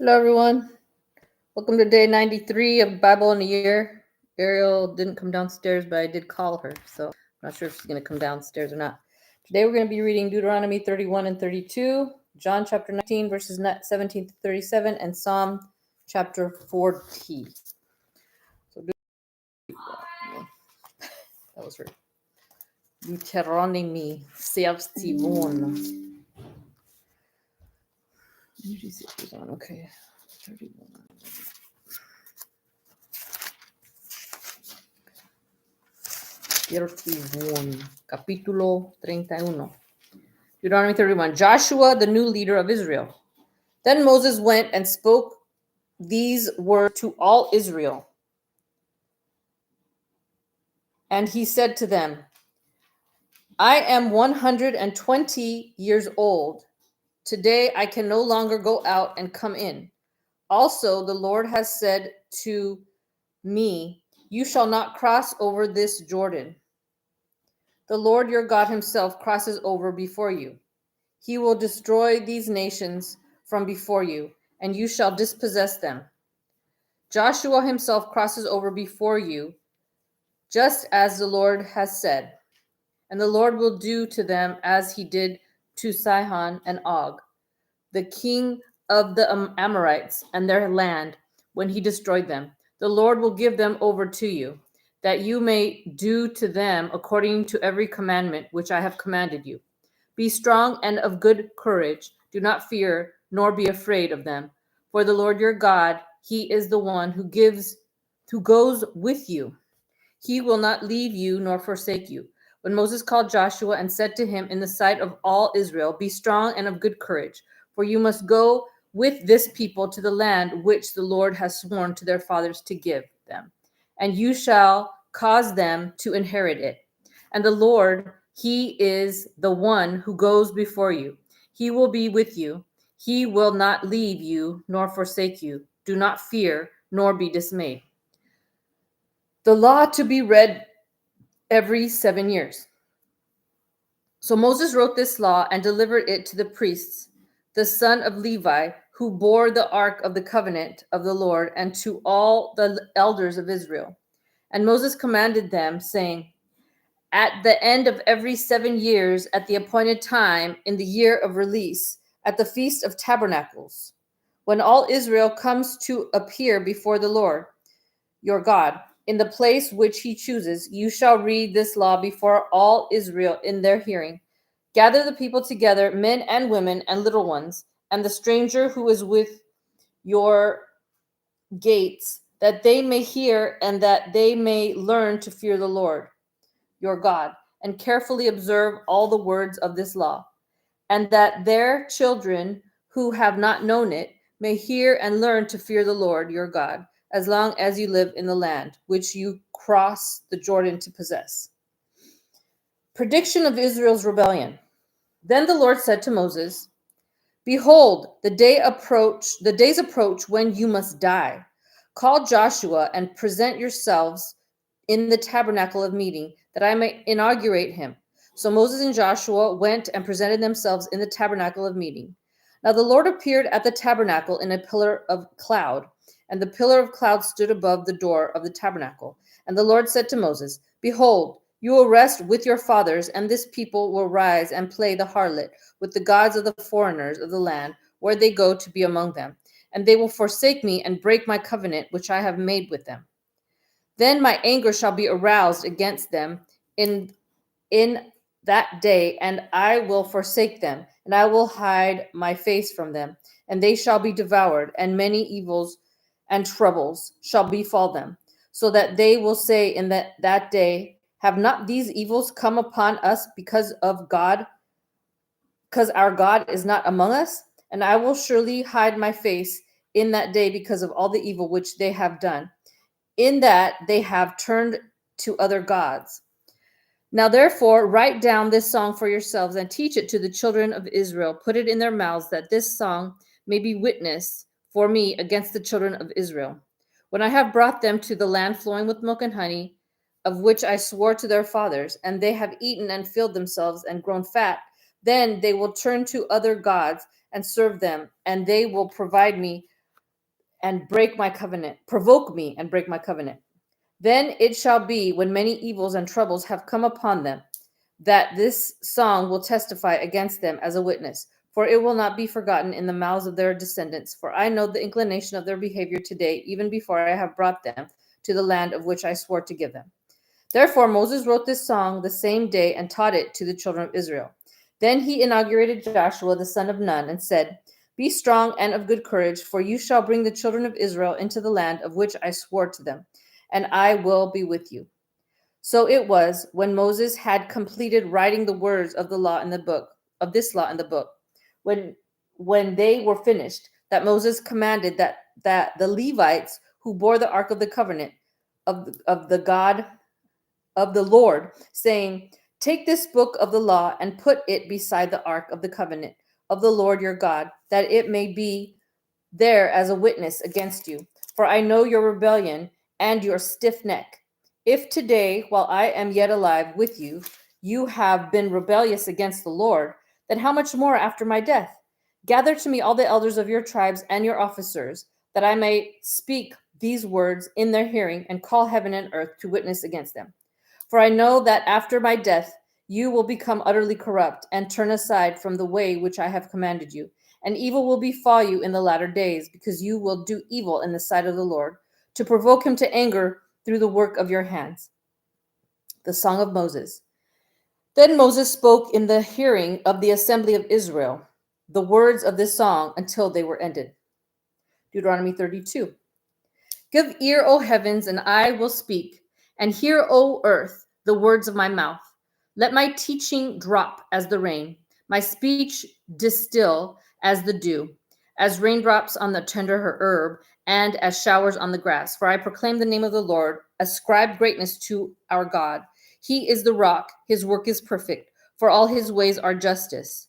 Hello, everyone. Welcome to day 93 of Bible in a Year. Ariel didn't come downstairs, but I did call her, so I'm not sure if she's going to come downstairs or not. Today we're going to be reading Deuteronomy 31 and 32, John chapter 19, verses 17 to 37, and Psalm chapter 40. So that was her. Deuteronomy 31. Okay, 31. 31, capítulo 31. Deuteronomy 31. Joshua, the new leader of Israel. Then Moses went and spoke these words to all Israel. And he said to them, I am 120 years old. Today I can no longer go out and come in. Also, the Lord has said to me, you shall not cross over this Jordan. The Lord your God himself crosses over before you. He will destroy these nations from before you, and you shall dispossess them. Joshua himself crosses over before you, just as the Lord has said. And the Lord will do to them as he did to Sihon and Og, the king of the Amorites and their land, when he destroyed them. The Lord will give them over to you, that you may do to them according to every commandment which I have commanded you. Be strong and of good courage. Do not fear, nor be afraid of them. For the Lord your God, he is the one who goes with you. He will not leave you nor forsake you. When Moses called Joshua and said to him in the sight of all Israel, be strong and of good courage, for you must go with this people to the land which the Lord has sworn to their fathers to give them, and you shall cause them to inherit it. And the Lord, he is the one who goes before you. He will be with you. He will not leave you nor forsake you. Do not fear nor be dismayed. The law to be read every 7 years. So Moses wrote this law and delivered it to the priests, the son of Levi, who bore the ark of the covenant of the Lord, and to all the elders of Israel. And Moses commanded them, saying, at the end of every 7 years, at the appointed time, in the year of release, at the Feast of Tabernacles, when all Israel comes to appear before the Lord your God, in the place which he chooses, you shall read this law before all Israel in their hearing. Gather the people together, men and women and little ones, and the stranger who is with your gates, that they may hear and that they may learn to fear the Lord your God, and carefully observe all the words of this law, and that their children who have not known it may hear and learn to fear the Lord your God, as long as you live in the land which you cross the Jordan to possess. Prediction of Israel's rebellion. Then the Lord said to Moses, behold, the days approach when you must die. Call Joshua and present yourselves in the tabernacle of meeting, that I may inaugurate him. So Moses and Joshua went and presented themselves in the tabernacle of meeting. Now the Lord appeared at the tabernacle in a pillar of cloud, and the pillar of cloud stood above the door of the tabernacle. And the Lord said to Moses, behold, you will rest with your fathers, and this people will rise and play the harlot with the gods of the foreigners of the land where they go to be among them. And they will forsake me and break my covenant which I have made with them. Then my anger shall be aroused against them in that day, and I will forsake them, and I will hide my face from them, and they shall be devoured, and many evils and troubles shall befall them, so that they will say in that day, have not these evils come upon us because our God is not among us? And I will surely hide my face in that day because of all the evil which they have done, in that they have turned to other gods. Now therefore write down this song for yourselves and teach it to the children of Israel. Put it in their mouths, that this song may be witness for me against the children of Israel. When I have brought them to the land flowing with milk and honey, of which I swore to their fathers, and they have eaten and filled themselves and grown fat, then they will turn to other gods and serve them, and they will provide me and break my covenant. Provoke me and break my covenant. Then it shall be, when many evils and troubles have come upon them, that this song will testify against them as a witness, for it will not be forgotten in the mouths of their descendants. For I know the inclination of their behavior today, even before I have brought them to the land of which I swore to give them. Therefore Moses wrote this song the same day and taught it to the children of Israel. Then he inaugurated Joshua the son of Nun and said, Be strong and of good courage, for you shall bring the children of Israel into the land of which I swore to them, and I will be with you. So it was, when Moses had completed writing the words of the law in the book, of this law in the book, when they were finished, that Moses commanded that the Levites who bore the ark of the covenant of the God of the Lord, saying, Take this book of the law and put it beside the ark of the covenant of the Lord your God, that it may be there as a witness against you. For I know your rebellion and your stiff neck. If today, while I am yet alive with you, you have been rebellious against the Lord, then how much more after my death? Gather to me all the elders of your tribes and your officers, that I may speak these words in their hearing and call heaven and earth to witness against them. For I know that after my death you will become utterly corrupt and turn aside from the way which I have commanded you, and evil will befall you in the latter days, because you will do evil in the sight of the Lord, to provoke him to anger through the work of your hands. The Song of Moses. Then Moses spoke in the hearing of the assembly of Israel the words of this song until they were ended. Deuteronomy 32. Give ear, O heavens, and I will speak, and hear, O earth, the words of my mouth. Let my teaching drop as the rain, my speech distill as the dew, as raindrops on the tender herb, and as showers on the grass. For I proclaim the name of the Lord, ascribe greatness to our God. He is the rock, his work is perfect, for all his ways are justice.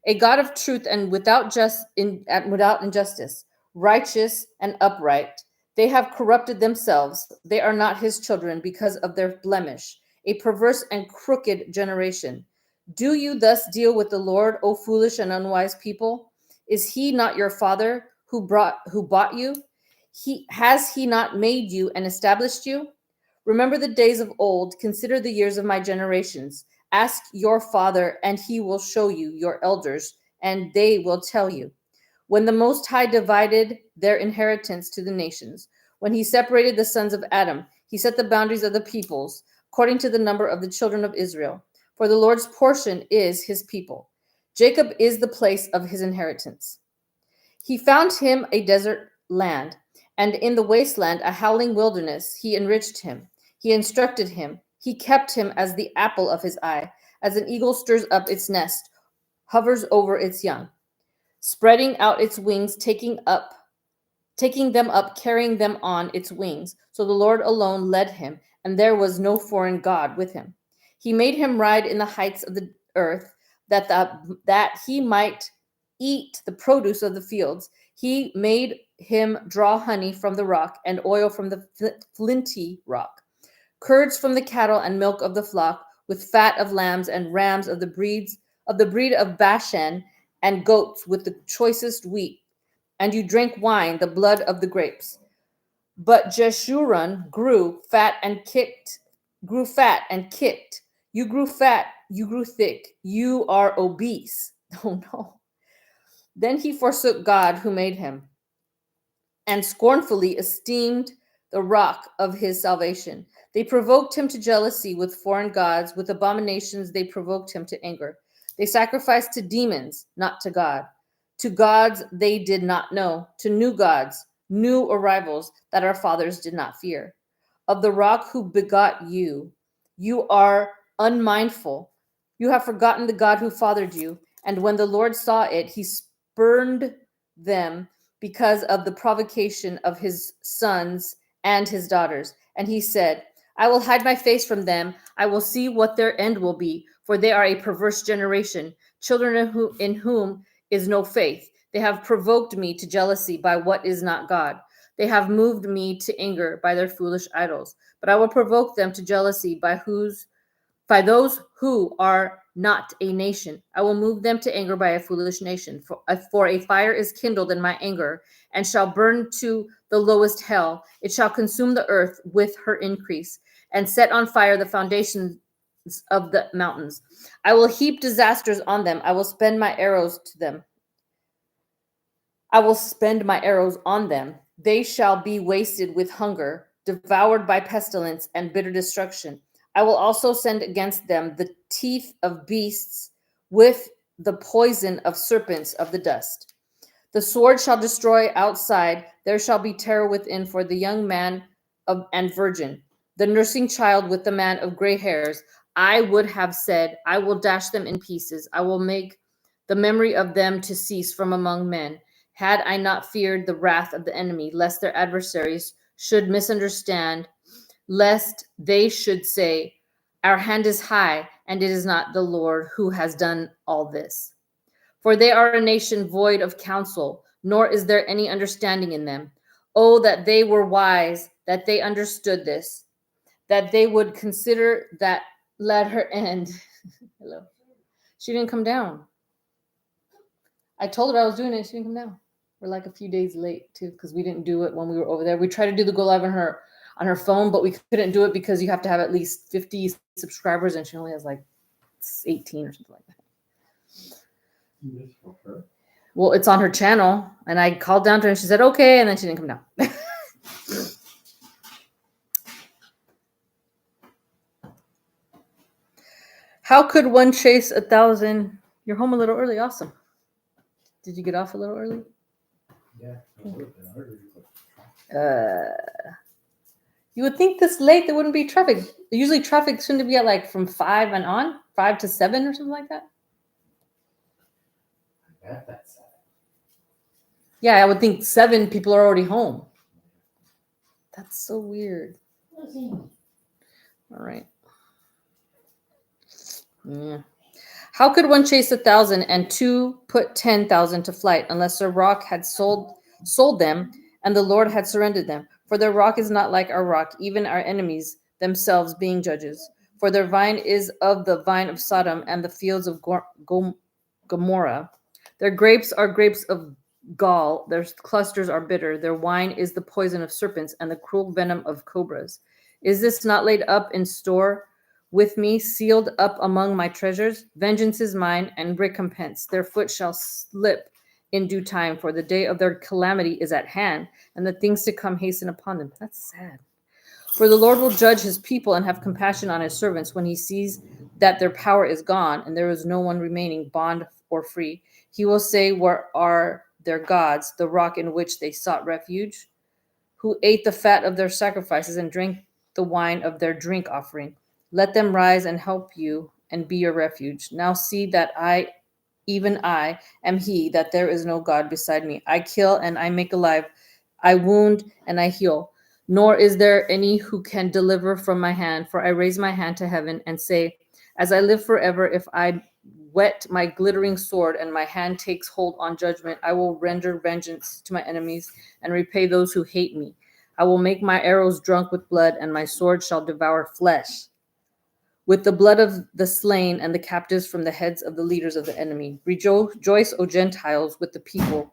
A God of truth and without injustice, righteous and upright. They have corrupted themselves. They are not his children because of their blemish, a perverse and crooked generation. Do you thus deal with the Lord, O foolish and unwise people? Is he not your father who bought you? Has he not made you and established you? Remember the days of old, consider the years of my generations. Ask your father, and he will show you, your elders, and they will tell you. When the Most High divided their inheritance to the nations, when he separated the sons of Adam, he set the boundaries of the peoples, according to the number of the children of Israel. For the Lord's portion is his people. Jacob is the place of his inheritance. He found him a desert land, and in the wasteland a howling wilderness. He enriched him. He instructed him. He kept him as the apple of his eye, as an eagle stirs up its nest, hovers over its young, spreading out its wings, taking them up, carrying them on its wings. So the Lord alone led him, and there was no foreign god with him. He made him ride in the heights of the earth, that he might eat the produce of the fields. He made him draw honey from the rock and oil from the flinty rock, curds from the cattle and milk of the flock, with fat of lambs and rams of the breed of Bashan, and goats with the choicest wheat. And you drank wine, the blood of the grapes. But Jeshurun grew fat and kicked. You grew fat, you grew thick, you are obese. Oh no. Then he forsook God who made him, and scornfully esteemed the rock of his salvation. They provoked him to jealousy with foreign gods. With abominations they provoked him to anger. They sacrificed to demons, not to God, to gods they did not know, to new gods, new arrivals that our fathers did not fear. Of the rock who begot you, you are unmindful. You have forgotten the God who fathered you. And when the Lord saw it, he spurned them because of the provocation of his sons and his daughters. And he said, I will hide my face from them. I will see what their end will be, for they are a perverse generation, children in whom is no faith. They have provoked me to jealousy by what is not God. They have moved me to anger by their foolish idols. But I will provoke them to jealousy by those who are not a nation. I will move them to anger by a foolish nation. For a fire is kindled in my anger, and shall burn to the lowest hell. It shall consume the earth with her increase, and set on fire the foundations of the mountains. I will heap disasters on them. I will spend my arrows to them. I will spend my arrows on them. They shall be wasted with hunger, devoured by pestilence and bitter destruction. I will also send against them the teeth of beasts with the poison of serpents of the dust. The sword shall destroy outside. There shall be terror within for the young man and virgin, the nursing child with the man of gray hairs. I would have said, I will dash them in pieces. I will make the memory of them to cease from among men. Had I not feared the wrath of the enemy, lest their adversaries should misunderstand, lest they should say, our hand is high, and it is not the Lord who has done all this. For they are a nation void of counsel, nor is there any understanding in them. Oh, that they were wise, that they understood this, that they would consider that. Let her end. Hello. She didn't come down. I told her I was doing it. She didn't come down. We're like a few days late too, because we didn't do it when we were over there. We tried to do the go live on her phone, but we couldn't do it because you have to have at least 50 subscribers, and she only has like 18 or something like that. Well, it's on her channel, and I called down to her and she said okay, and then she didn't come down. How could one chase 1,000? You're home a little early. Awesome. Did you get off a little early? Yeah. You would think this late there wouldn't be traffic. Usually traffic shouldn't be at like from 5 and on, 5 to 7 or something like that. I bet that's 7. Yeah, I would think 7 people are already home. That's so weird. All right. Yeah. How could one chase 1,000 and 2 put 10,000 to flight unless their rock had sold them and the Lord had surrendered them? For their rock is not like our rock, even our enemies themselves being judges. For their vine is of the vine of Sodom and the fields of Gomorrah. Their grapes are grapes of gall. Their clusters are bitter. Their wine is the poison of serpents and the cruel venom of cobras. Is this not laid up in store with me, sealed up among my treasures? Vengeance is mine, and recompense. Their foot shall slip in due time, for the day of their calamity is at hand, and the things to come hasten upon them. That's sad. For the Lord will judge his people and have compassion on his servants when he sees that their power is gone, and there is no one remaining, bond or free. He will say, where are their gods, the rock in which they sought refuge, who ate the fat of their sacrifices and drank the wine of their drink offering? Let them rise and help you and be your refuge. Now see that even I, am he, that there is no God beside me. I kill and I make alive. I wound and I heal. Nor is there any who can deliver from my hand. For I raise my hand to heaven and say, as I live forever, if I whet my glittering sword and my hand takes hold on judgment, I will render vengeance to my enemies and repay those who hate me. I will make my arrows drunk with blood, and my sword shall devour flesh, with the blood of the slain and the captives from the heads of the leaders of the enemy. Rejoice, O Gentiles, with the people,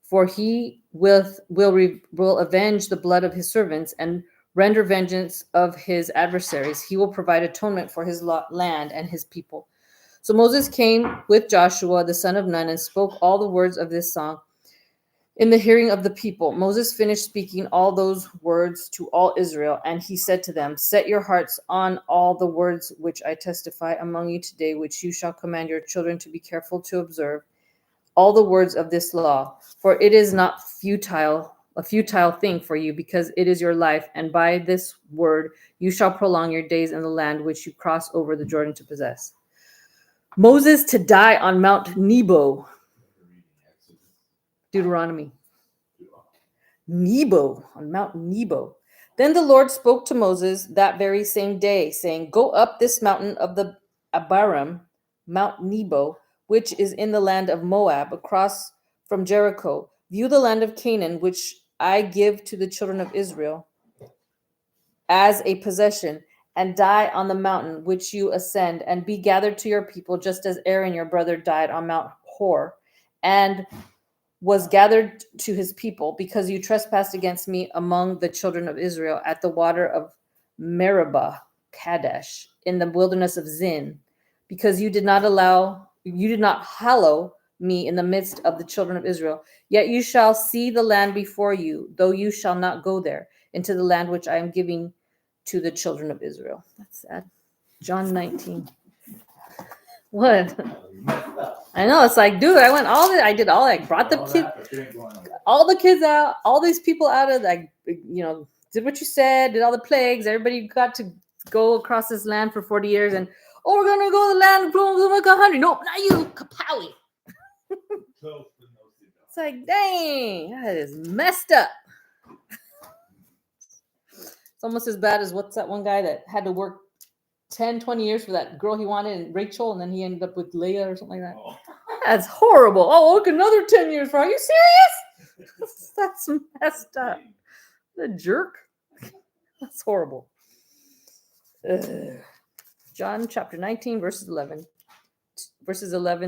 for he will avenge the blood of his servants and render vengeance of his adversaries. He will provide atonement for his land and his people. So Moses came with Joshua, the son of Nun, and spoke all the words of this song in the hearing of the people. Moses finished speaking all those words to all Israel, and he said to them, set your hearts on all the words which I testify among you today, which you shall command your children to be careful to observe, all the words of this law, for it is not a futile thing for you, because it is your life, and by this word you shall prolong your days in the land which you cross over the Jordan to possess. Moses to die on Mount Nebo. Deuteronomy. Nebo, on Mount Nebo. Then the Lord spoke to Moses that very same day, saying, go up this mountain of the Abarim, Mount Nebo, which is in the land of Moab, across from Jericho. View the land of Canaan, which I give to the children of Israel as a possession, and die on the mountain which you ascend, and be gathered to your people, just as Aaron your brother died on Mount Hor, and was gathered to his people, because you trespassed against me among the children of Israel at the water of Meribah, Kadesh, in the wilderness of Zin, because you did not hallow me in the midst of the children of Israel. Yet you shall see the land before you, though you shall not go there, into the land which I am giving to the children of Israel. That's sad. John 19. What? I know, it's like, dude, I did all, like, brought the kids, all the kids out, all these people out of, like, did what you said, did all the plagues, everybody got to go across this land for 40 years, and, we're gonna go to the land, we're gonna make 100. Nope, not you, Kapowie. It's like, dang, that is messed up. It's almost as bad as what's that one guy that had to work 10, 20 years for that girl he wanted, and Rachel, and then he ended up with Leah or something like that. Oh. That's horrible. Oh, look, another 10 years for. Are you serious? That's messed up. The jerk. That's horrible. Ugh. John chapter 19, verses 11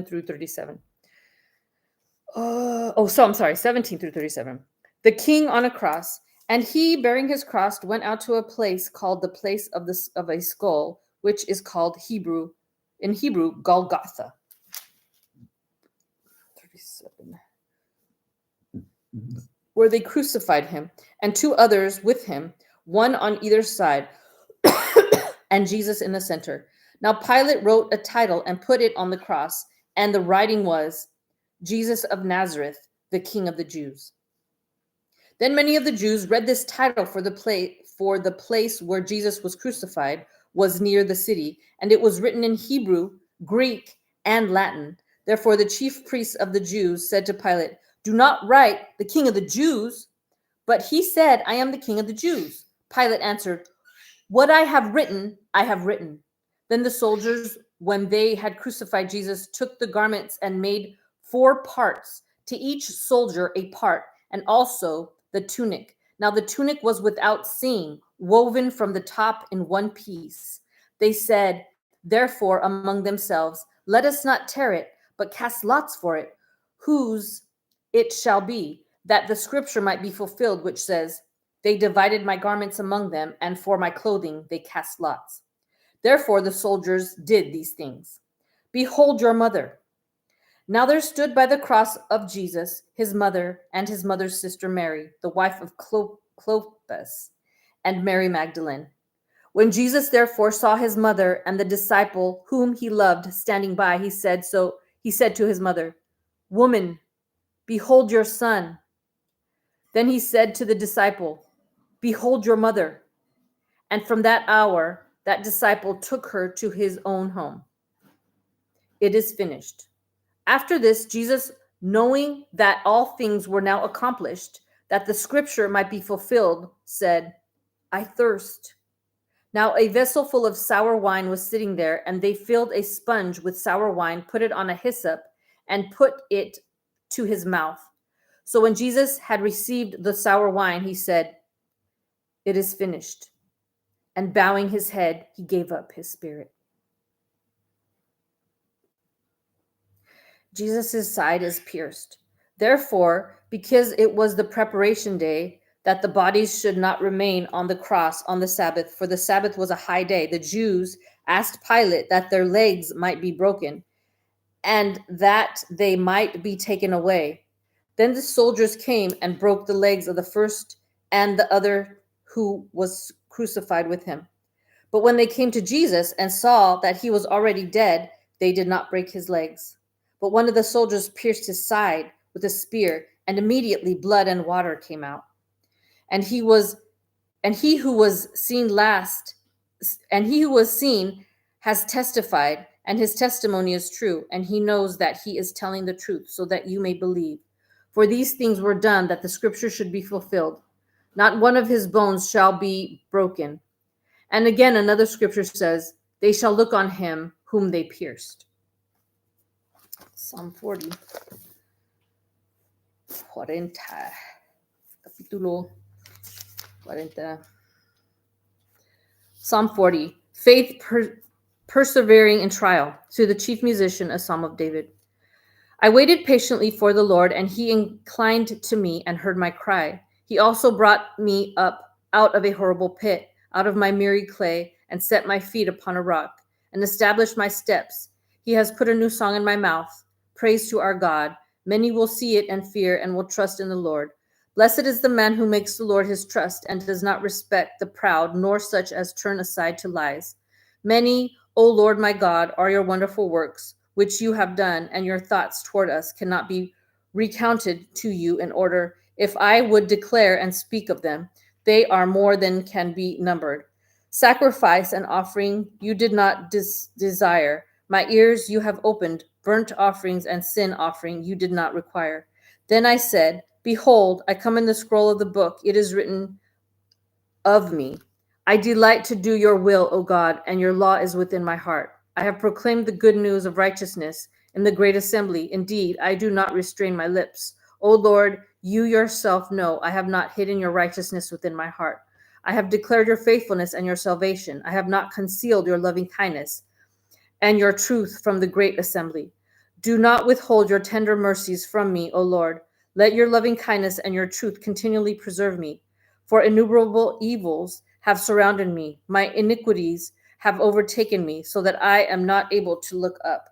through 37. I'm sorry, 17 through 37. The king on a cross, and he, bearing his cross, went out to a place called the place of a skull, which is called in Hebrew, Golgotha. 37. Where they crucified him, and two others with him, one on either side, and Jesus in the center. Now Pilate wrote a title and put it on the cross, and the writing was, Jesus of Nazareth, the King of the Jews. Then many of the Jews read this title, for the place where Jesus was crucified was near the city, and it was written in Hebrew, Greek, and Latin. Therefore the chief priests of the Jews said to Pilate, do not write the King of the Jews, but he said, I am the King of the Jews. Pilate answered, what I have written, I have written. Then the soldiers, when they had crucified Jesus, took the garments and made 4 parts, to each soldier a part, and also the tunic. Now the tunic was without seam, woven from the top in one piece. They said, therefore, among themselves, let us not tear it, but cast lots for it, whose it shall be, that the scripture might be fulfilled, which says, they divided my garments among them, and for my clothing they cast lots. Therefore the soldiers did these things. Behold your mother. Now there stood by the cross of Jesus his mother and his mother's sister Mary, the wife of Clopas, and Mary Magdalene. When Jesus therefore saw his mother and the disciple whom he loved standing by, he said to his mother, woman, behold your son. Then he said to the disciple, behold your mother. And from that hour, that disciple took her to his own home. It is finished. After this, Jesus, knowing that all things were now accomplished, that the scripture might be fulfilled, said, I thirst. Now a vessel full of sour wine was sitting there, and they filled a sponge with sour wine, put it on a hyssop, and put it to his mouth. So when Jesus had received the sour wine, he said, it is finished. And bowing his head, he gave up his spirit. Jesus' side is pierced. Therefore, because it was the preparation day, that the bodies should not remain on the cross on the Sabbath, for the Sabbath was a high day, the Jews asked Pilate that their legs might be broken, and that they might be taken away. Then the soldiers came and broke the legs of the first and the other who was crucified with him. But when they came to Jesus and saw that he was already dead, they did not break his legs. But one of the soldiers pierced his side with a spear, and immediately blood and water came out. And he who was seen has testified, and his testimony is true, and he knows that he is telling the truth, so that you may believe. For these things were done that the scripture should be fulfilled. Not one of his bones shall be broken. And again, another scripture says, they shall look on him whom they pierced. Psalm 40. Capítulo 40. Psalm 40, faith persevering in trial. To the chief musician, a psalm of David. I waited patiently for the Lord, and he inclined to me and heard my cry. He also brought me up out of a horrible pit, out of my miry clay, and set my feet upon a rock, and established my steps. He has put a new song in my mouth, praise to our God. Many will see it and fear and will trust in the Lord. Blessed is the man who makes the Lord his trust and does not respect the proud, nor such as turn aside to lies. Many, O Lord my God, are your wonderful works, which you have done, and your thoughts toward us cannot be recounted to you in order. If I would declare and speak of them, they are more than can be numbered. Sacrifice and offering you did not desire. My ears you have opened. Burnt offerings and sin offering you did not require. Then I said, behold, I come in the scroll of the book. It is written of me. I delight to do your will, O God, and your law is within my heart. I have proclaimed the good news of righteousness in the great assembly. Indeed, I do not restrain my lips. O Lord, you yourself know I have not hidden your righteousness within my heart. I have declared your faithfulness and your salvation. I have not concealed your loving kindness and your truth from the great assembly. Do not withhold your tender mercies from me, O Lord. Let your loving kindness and your truth continually preserve me. For innumerable evils have surrounded me. My iniquities have overtaken me, so that I am not able to look up.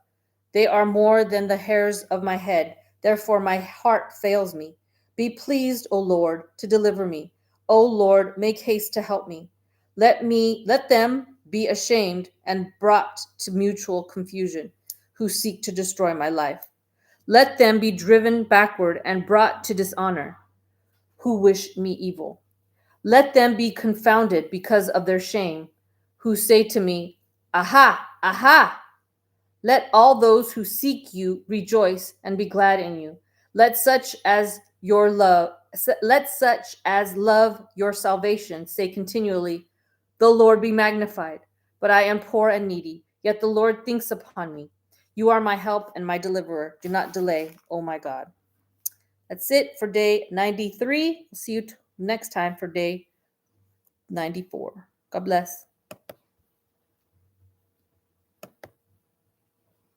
They are more than the hairs of my head. Therefore my heart fails me. Be pleased, O Lord, to deliver me. O Lord, make haste to help me. Let them be ashamed and brought to mutual confusion, who seek to destroy my life. Let them be driven backward and brought to dishonor, who wish me evil. Let them be confounded because of their shame, who say to me, aha, aha. Let all those who seek you rejoice and be glad in you. Let such as love your salvation say continually, the Lord be magnified. But I am poor and needy, yet the Lord thinks upon me. You are my help and my deliverer. Do not delay, oh my God. That's it for day 93. We'll see you next time for day 94. God bless.